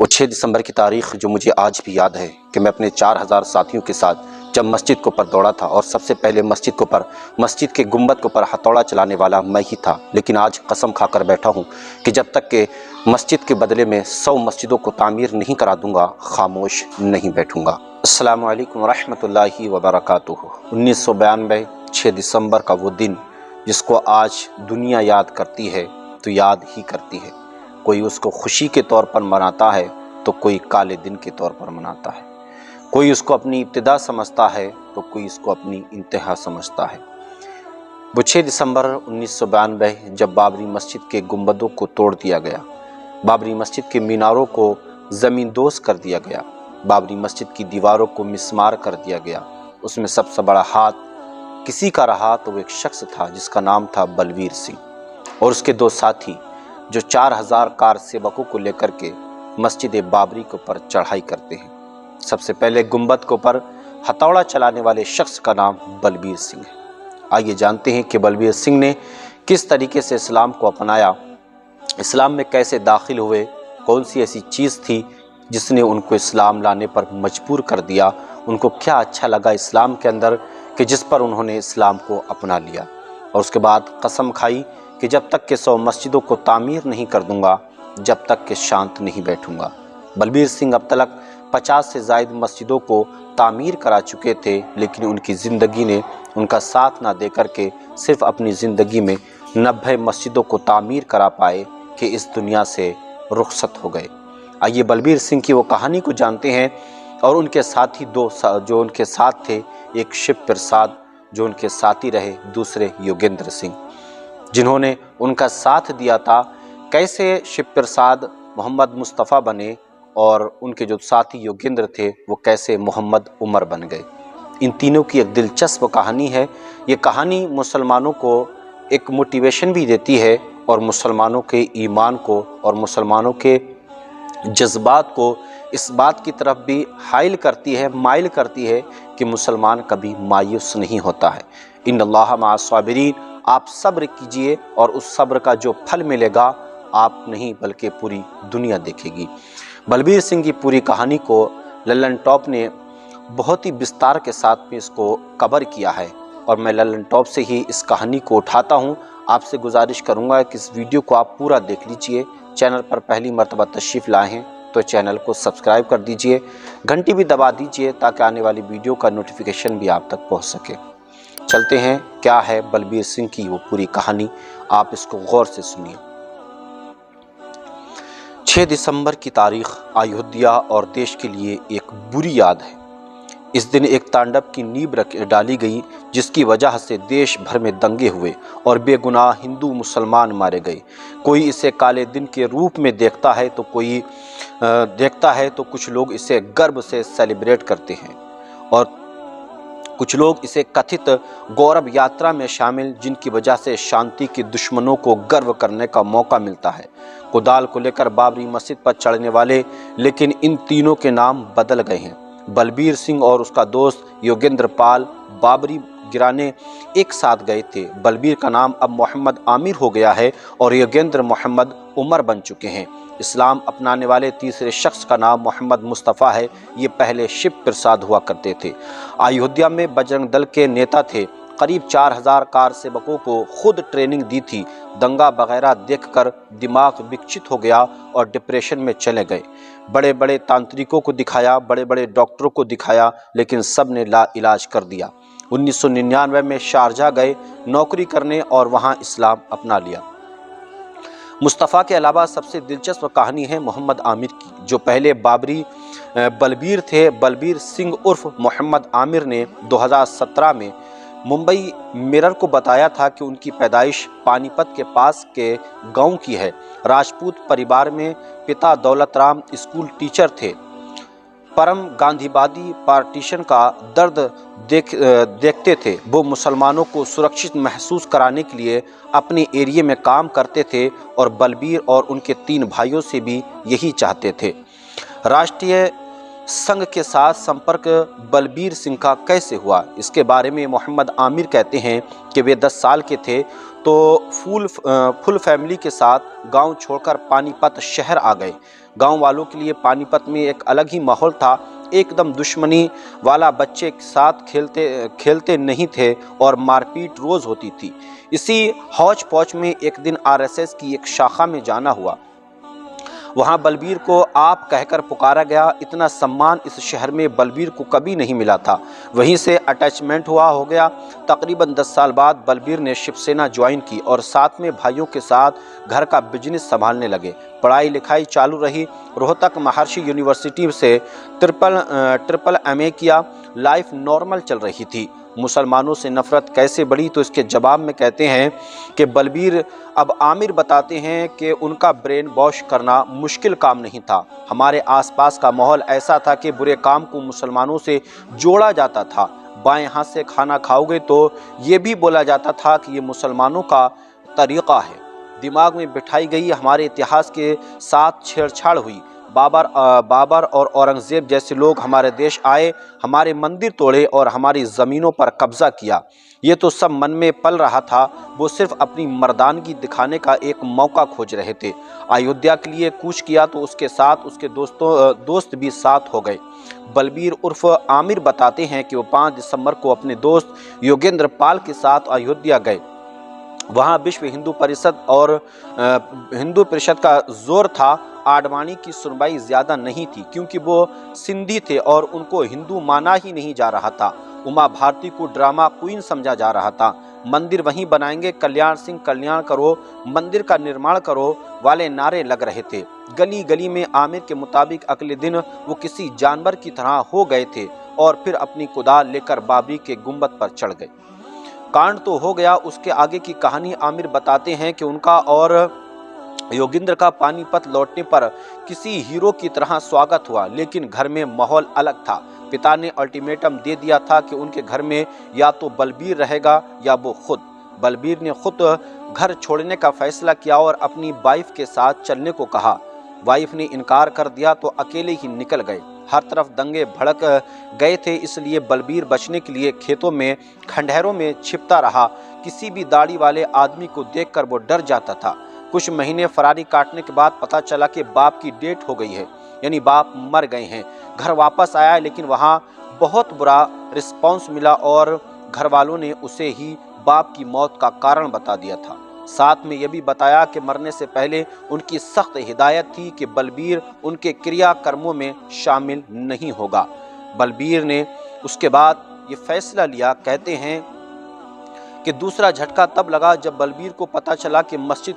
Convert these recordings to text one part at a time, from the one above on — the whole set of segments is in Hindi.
वो 6 दिसंबर की तारीख जो मुझे आज भी याद है कि मैं अपने 4000 साथियों के साथ जब मस्जिद के ऊपर दौड़ा था और सबसे पहले मस्जिद के गुंबद के ऊपर हथौड़ा चलाने वाला मैं ही था। लेकिन आज कसम खाकर बैठा हूँ कि जब तक के मस्जिद के बदले में 100 मस्जिदों को तामीर नहीं करा दूंगा, खामोश नहीं बैठूंगा। अस्सलामु अलैकुम वरहमतुल्लाहि वबरकातुहू। 1992 6 दिसंबर का वो दिन जिसको आज दुनिया याद करती है तो याद ही करती है। कोई उसको खुशी के तौर पर मनाता है तो कोई काले दिन के तौर पर मनाता है। कोई उसको अपनी इब्तिदा समझता है तो कोई इसको अपनी इंतहा समझता है। वो 6 दिसंबर 1992 जब बाबरी मस्जिद के गुंबदों को तोड़ दिया गया, बाबरी मस्जिद के मीनारों को ज़मींदोज़ कर दिया गया, बाबरी मस्जिद की दीवारों को मिस्मार कर दिया गया, उसमें सबसे बड़ा हाथ किसी का रहा तो वो एक शख्स था जिसका नाम था बलबीर सिंह और उसके 2 साथी जो 4000 कार सेवकों को लेकर के मस्जिद बाबरी के ऊपर चढ़ाई करते हैं। सबसे पहले गुंबद के ऊपर हथौड़ा चलाने वाले शख्स का नाम बलबीर सिंह है। आइए जानते हैं कि बलबीर सिंह ने किस तरीके से इस्लाम को अपनाया, इस्लाम में कैसे दाखिल हुए, कौन सी ऐसी चीज़ थी जिसने उनको इस्लाम लाने पर मजबूर कर दिया, उनको क्या अच्छा लगा इस्लाम के अंदर कि जिस पर उन्होंने इस्लाम को अपना लिया। और उसके बाद कसम खाई कि जब तक के 100 मस्जिदों को तामीर नहीं कर दूंगा, जब तक के शांत नहीं बैठूंगा। बलबीर सिंह अब तक 50 से ज़ायद मस्जिदों को तामीर करा चुके थे, लेकिन उनकी ज़िंदगी ने उनका साथ ना दे करके सिर्फ अपनी ज़िंदगी में 90 मस्जिदों को तामीर करा पाए कि इस दुनिया से रुखसत हो गए। आइए बलबीर सिंह की वो कहानी को जानते हैं और उनके साथी 2 जो उनके साथ थे, एक शिव प्रसाद जो उनके साथी रहे, दूसरे योगेंद्र सिंह जिन्होंने उनका साथ दिया था। कैसे शिव प्रसाद मोहम्मद मुस्तफ़ा बने और उनके जो साथी योगेंद्र थे वो कैसे मोहम्मद उमर बन गए। इन तीनों की एक दिलचस्प कहानी है। ये कहानी मुसलमानों को एक मोटिवेशन भी देती है और मुसलमानों के ईमान को और मुसलमानों के जज्बात को इस बात की तरफ भी माइल करती है कि मुसलमान कभी मायूस नहीं होता है। इन्नल्लाह मअस साबिरीन, आप सब्र कीजिए और उस सब्र का जो फल मिलेगा आप नहीं बल्कि पूरी दुनिया देखेगी। बलबीर सिंह की पूरी कहानी को लल्लन टॉप ने बहुत ही विस्तार के साथ में इसको कवर किया है और मैं लल्लन टॉप से ही इस कहानी को उठाता हूँ। आपसे गुजारिश करूँगा कि इस वीडियो को आप पूरा देख लीजिए। चैनल पर पहली मर्तबा तशरीफ़ लाए हैं तो चैनल को सब्सक्राइब कर दीजिए, घंटी भी दबा दीजिए ताकि आने वाली वीडियो का नोटिफिकेशन भी आप तक पहुँच सके। चलते हैं, क्या है बलबीर सिंह की वो पूरी कहानी, आप इसको गौर से सुनिए। 6 दिसंबर की तारीख अयोध्या और देश के लिए एक बुरी याद है। इस दिन एक तांडव की नींव डाली गई जिसकी वजह से देश भर में दंगे हुए और बेगुनाह हिंदू मुसलमान मारे गए। कोई इसे काले दिन के रूप में देखता है तो कुछ लोग इसे गर्व से सेलिब्रेट करते हैं और कुछ लोग इसे कथित गौरव यात्रा में शामिल, जिनकी वजह से शांति के दुश्मनों को गर्व करने का मौका मिलता है। कुदाल को लेकर बाबरी मस्जिद पर चढ़ने वाले, लेकिन इन तीनों के नाम बदल गए हैं। बलबीर सिंह और उसका दोस्त योगेंद्र पाल बाबरी गिराने एक साथ गए थे। बलबीर का नाम अब मोहम्मद आमिर हो गया है और योगेंद्र मोहम्मद उमर बन चुके हैं। इस्लाम अपनाने वाले तीसरे शख्स का नाम मोहम्मद मुस्तफ़ा है। ये पहले शिव प्रसाद हुआ करते थे। अयोध्या में बजरंग दल के नेता थे। करीब 4000 कार सेवकों को खुद ट्रेनिंग दी थी। दंगा वगैरह देखकर दिमाग विकसित हो गया और डिप्रेशन में चले गए। बड़े बड़े तांत्रिकों को दिखाया, बड़े बड़े डॉक्टरों को दिखाया, लेकिन सब ने लाइलाज कर दिया। 1999 में शारजा गए नौकरी करने और वहाँ इस्लाम अपना लिया। मुस्तफ़ा के अलावा सबसे दिलचस्प कहानी है मोहम्मद आमिर की, जो पहले बलबीर थे। बलबीर सिंह उर्फ मोहम्मद आमिर ने 2017 में मुंबई मिरर को बताया था कि उनकी पैदाइश पानीपत के पास के गांव की है। राजपूत परिवार में पिता दौलत राम स्कूल टीचर थे। परम गांधीवादी पार्टीशन का दर्द देखते थे। वो मुसलमानों को सुरक्षित महसूस कराने के लिए अपने एरिया में काम करते थे और बलबीर और उनके 3 भाइयों से भी यही चाहते थे। राष्ट्रीय संघ के साथ संपर्क बलबीर सिंह का कैसे हुआ, इसके बारे में मोहम्मद आमिर कहते हैं कि वे 10 साल के थे तो फुल फैमिली के साथ गांव छोड़कर पानीपत शहर आ गए। गांव वालों के लिए पानीपत में एक अलग ही माहौल था। एकदम दुश्मनी वाला, बच्चे साथ खेलते नहीं थे और मारपीट रोज होती थी। इसी हौच पौच में एक दिन आरएसएस की एक शाखा में जाना हुआ। वहां बलबीर को आप कहकर पुकारा गया। इतना सम्मान इस शहर में बलबीर को कभी नहीं मिला था। वहीं से अटैचमेंट हो गया। तकरीबन 10 साल बाद बलबीर ने शिवसेना ज्वाइन की और साथ में भाइयों के साथ घर का बिजनेस संभालने लगे। पढ़ाई लिखाई चालू रही। रोहतक महर्षि यूनिवर्सिटी से ट्रिपल एमए किया। लाइफ नॉर्मल चल रही थी। मुसलमानों से नफरत कैसे बढ़ी, तो इसके जवाब में कहते हैं कि बलबीर अब आमिर बताते हैं कि उनका ब्रेन वॉश करना मुश्किल काम नहीं था। हमारे आसपास का माहौल ऐसा था कि बुरे काम को मुसलमानों से जोड़ा जाता था। बाएं हाथ से खाना खाओगे तो ये भी बोला जाता था कि ये मुसलमानों का तरीक़ा है। दिमाग में बिठाई गई हमारे इतिहास के साथ छेड़छाड़ हुई। बाबर और औरंगजेब जैसे लोग हमारे देश आए, हमारे मंदिर तोड़े और हमारी ज़मीनों पर कब्जा किया। ये तो सब मन में पल रहा था। वो सिर्फ अपनी मर्दानगी दिखाने का एक मौका खोज रहे थे। अयोध्या के लिए कूच किया तो उसके साथ उसके दोस्त भी साथ हो गए। बलबीर उर्फ आमिर बताते हैं कि वो 5 दिसंबर को अपने दोस्त योगेंद्र पाल के साथ अयोध्या गए। वहाँ विश्व हिंदू परिषद और हिंदू परिषद का जोर था। आडवाणी की सुनवाई ज़्यादा नहीं थी क्योंकि वो सिंधी थे और उनको हिंदू माना ही नहीं जा रहा था। उमा भारती को ड्रामा क्वीन समझा जा रहा था। मंदिर वहीं बनाएंगे, कल्याण सिंह कल्याण करो, मंदिर का निर्माण करो वाले नारे लग रहे थे। गली गली में आमिर के मुताबिक अगले दिन वो किसी जानवर की तरह हो गए थे और फिर अपनी कुदाल लेकर बाबरी के गुंबद पर चढ़ गए। कांड तो हो गया, उसके आगे की कहानी आमिर बताते हैं कि उनका और योगेंद्र का पानीपत लौटने पर किसी हीरो की तरह स्वागत हुआ, लेकिन घर में माहौल अलग था। पिता ने अल्टीमेटम दे दिया था कि उनके घर में या तो बलबीर रहेगा या वो खुद। बलबीर ने खुद घर छोड़ने का फैसला किया और अपनी वाइफ के साथ चलने को कहा। वाइफ ने इनकार कर दिया तो अकेले ही निकल गए। हर तरफ दंगे भड़क गए थे, इसलिए बलबीर बचने के लिए खेतों में खंडहरों में छिपता रहा। किसी भी दाढ़ी वाले आदमी को देखकर वो डर जाता था। कुछ महीने फरारी काटने के बाद पता चला कि बाप की डेथ हो गई है, यानी बाप मर गए हैं। घर वापस आया लेकिन वहाँ बहुत बुरा रिस्पॉन्स मिला और घर वालों ने उसे ही बाप की मौत का कारण बता दिया था। साथ में यह भी बताया कि मरने से पहले उनकी सख्त हिदायत थी कि बलबीर उनके क्रियाकर्मों में शामिल नहीं होगा। बलबीर ने उसके बाद ये फैसला लिया। कहते हैं कि दूसरा झटका तब लगा जब बलबीर को पता चला कि मस्जिद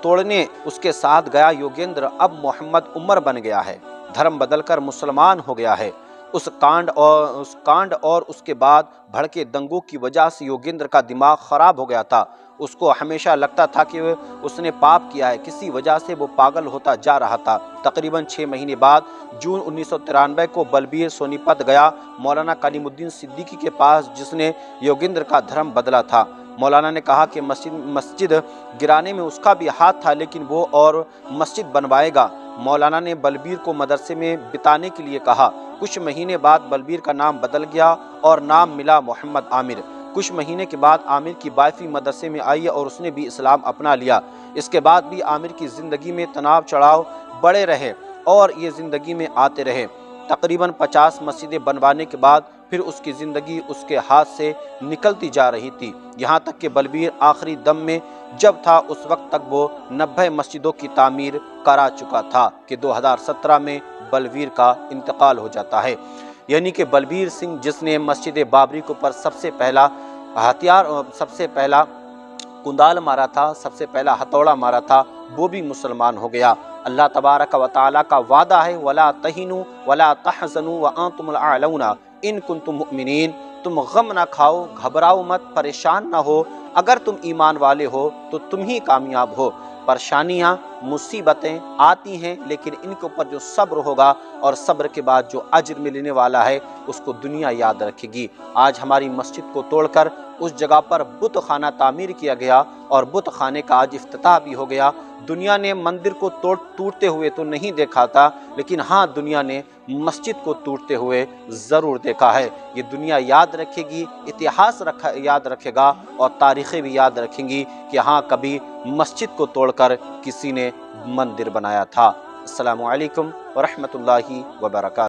तोड़ने उसके साथ गया योगेंद्र अब मोहम्मद उमर बन गया है, धर्म बदलकर मुसलमान हो गया है। उस कांड और उसके बाद भड़के दंगों की वजह से योगेंद्र का दिमाग खराब हो गया था। उसको हमेशा लगता था कि उसने पाप किया है, किसी वजह से वो पागल होता जा रहा था। तकरीबन 6 महीने बाद जून 1993 को बलबीर सोनीपत गया मौलाना कलीमुद्दीन सिद्दीकी के पास, जिसने योगेंद्र का धर्म बदला था। मौलाना ने कहा कि मस्जिद गिराने में उसका भी हाथ था, लेकिन वो और मस्जिद बनवाएगा। मौलाना ने बलबीर को मदरसे में बिताने के लिए कहा। कुछ महीने बाद बलबीर का नाम बदल गया और नाम मिला मोहम्मद आमिर। कुछ महीने के बाद आमिर की वाइफ मदरसे में आई और उसने भी इस्लाम अपना लिया। इसके बाद भी आमिर की ज़िंदगी में तनाव चढ़ाव बढ़े रहे और ये ज़िंदगी में आते रहे। तकरीबन 50 मस्जिदें बनवाने के बाद फिर उसकी ज़िंदगी उसके हाथ से निकलती जा रही थी। यहाँ तक कि बलबीर आखिरी दम में जब था उस वक्त तक वो 90 मस्जिदों की तामीर करा चुका था कि 2017 में बलबीर का इंतकाल हो जाता है। यानी कि बलबीर सिंह, जिसने मस्जिद बाबरी के ऊपर सबसे पहला कुंदाल मारा था, सबसे पहला हथौड़ा मारा था, वो भी मुसलमान हो गया। अल्लाह तबारक व तआला का वादा है, वला तहिनु वला तहज़नु व अंतुमुल आलौना इन कुंतुम मुमिनीन। तुम गम ना खाओ, घबराओ मत, परेशान ना हो। अगर तुम ईमान वाले हो तो तुम ही कामयाब हो। परेशानियाँ मुसीबतें आती हैं, लेकिन इनके ऊपर जो सब्र होगा और सब्र के बाद जो अज्र मिलने वाला है उसको दुनिया याद रखेगी। आज हमारी मस्जिद को तोड़कर उस जगह पर बुत खाना तामीर किया गया और बुत खाने का आज इफ्तिताह भी हो गया। दुनिया ने मंदिर को टूटते हुए तो नहीं देखा था, लेकिन हाँ, दुनिया ने मस्जिद को टूटते हुए ज़रूर देखा है। ये दुनिया याद रखेगी, इतिहास याद रखेगा और तारीखें भी याद रखेंगी कि हाँ, कभी मस्जिद को तोड़कर किसी ने मंदिर बनाया था। अस्सलामु अलैकुम व रहमतुल्लाहि व बरकातहू।